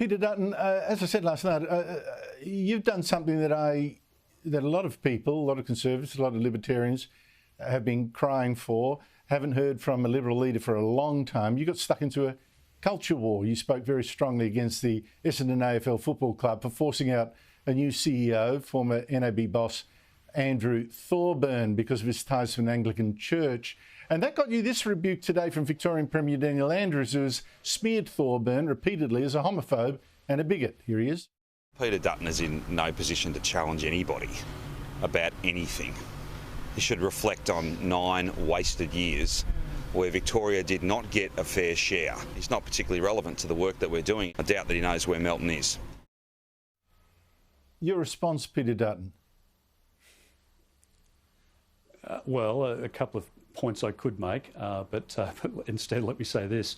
Peter Dutton, as I said last night, you've done something that a lot of people, a lot of Conservatives, a lot of Libertarians have been crying for, haven't heard from a Liberal leader for a long time. You got stuck into a culture war. You spoke very strongly against the Essendon AFL Football Club for forcing out a new CEO, former NAB boss Andrew Thorburn, because of his ties to an Anglican church. And that got you this rebuke today from Victorian Premier Daniel Andrews, who has smeared Thorburn repeatedly as a homophobe and a bigot. Here he is. Peter Dutton is in no position to challenge anybody about anything. He should reflect on 9 wasted years where Victoria did not get a fair share. He's not particularly relevant to the work that we're doing. I doubt that he knows where Melton is. Your response, Peter Dutton? Well, a couple of points I could make, but instead let me say this.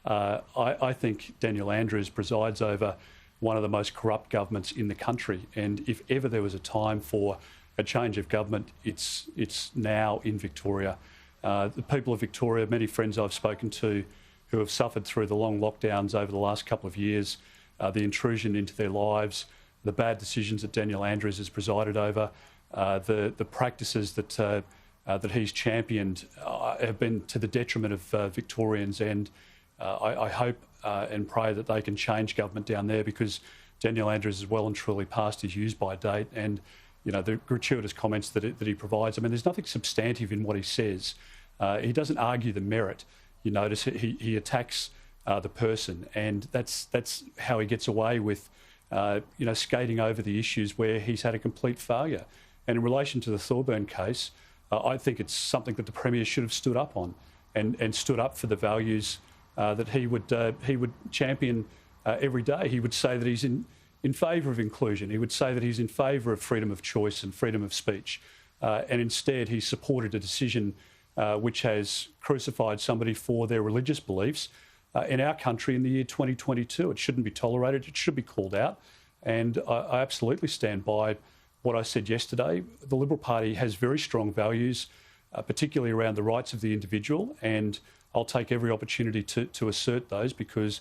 I think Daniel Andrews presides over one of the most corrupt governments in the country, and if ever there was a time for a change of government, it's now in Victoria. The people of Victoria, many friends I've spoken to who have suffered through the long lockdowns over the last couple of years, the intrusion into their lives, the bad decisions that Daniel Andrews has presided over, the practices that he's championed have been to the detriment of Victorians, and I hope and pray that they can change government down there, because Daniel Andrews is well and truly past his use-by date, and you know, the gratuitous comments that he provides, I mean, there's nothing substantive in what he says. He doesn't argue the merit. You notice he attacks the person, and that's how he gets away with you know, skating over the issues where he's had a complete failure. And in relation to the Thorburn case, I think it's something that the Premier should have stood up on, and stood up for the values that he would champion every day. He would say that he's in favour of inclusion. He would say that he's in favour of freedom of choice and freedom of speech. And instead, he supported a decision which has crucified somebody for their religious beliefs in our country in the year 2022. It shouldn't be tolerated. It should be called out. And I absolutely stand by what I said yesterday. The Liberal Party has very strong values, particularly around the rights of the individual, and I'll take every opportunity to assert those, because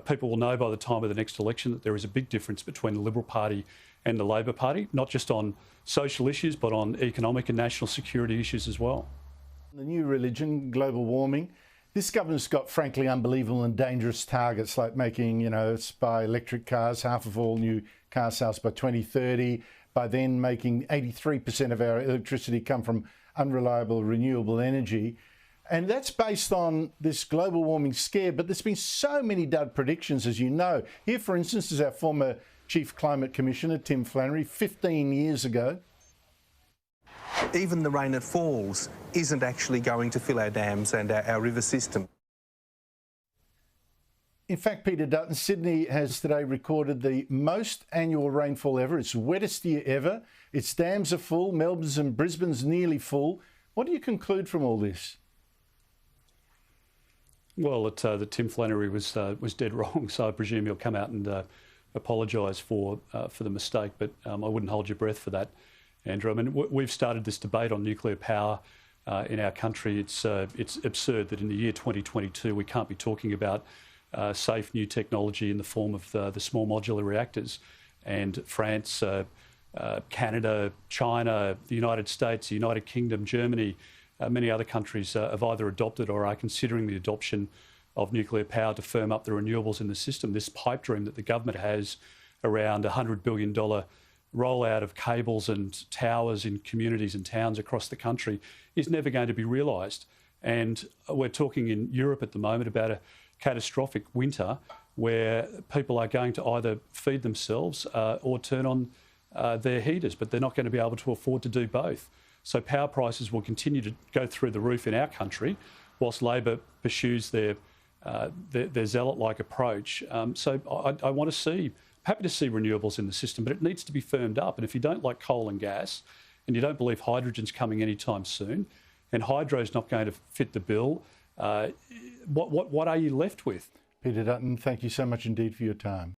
people will know by the time of the next election that there is a big difference between the Liberal Party and the Labor Party, not just on social issues, but on economic and national security issues as well. The new religion, global warming. This government's got, frankly, unbelievable and dangerous targets, like making, you know, by electric cars, half of all new car sales by 2030, by then making 83% of our electricity come from unreliable renewable energy. And that's based on this global warming scare. But there's been so many dud predictions, as you know. Here, for instance, is our former Chief Climate Commissioner, Tim Flannery, 15 years ago. Even the rain that falls isn't actually going to fill our dams and our river system. In fact, Peter Dutton, Sydney has today recorded the most annual rainfall ever. It's wettest year ever. Its dams are full. Melbourne's and Brisbane's nearly full. What do you conclude from all this? Well, that Tim Flannery was dead wrong, so I presume he'll come out and apologise for the mistake. But I wouldn't hold your breath for that, Andrew. I mean, we've started this debate on nuclear power in our country. It's absurd that in the year 2022 we can't be talking about safe new technology in the form of the small modular reactors. And France, Canada, China, the United States, the United Kingdom, Germany, many other countries have either adopted or are considering the adoption of nuclear power to firm up the renewables in the system. This pipe dream that the government has around a $100 billion rollout of cables and towers in communities and towns across the country is never going to be realised. And we're talking in Europe at the moment about a catastrophic winter where people are going to either feed themselves or turn on their heaters, but they're not going to be able to afford to do both. So power prices will continue to go through the roof in our country, whilst Labor pursues their zealot-like approach. So I want to see, happy to see renewables in the system, but it needs to be firmed up. And if you don't like coal and gas, and you don't believe hydrogen's coming anytime soon, and hydro's not going to fit the bill, what are you left with? Peter Dutton, thank you so much indeed for your time.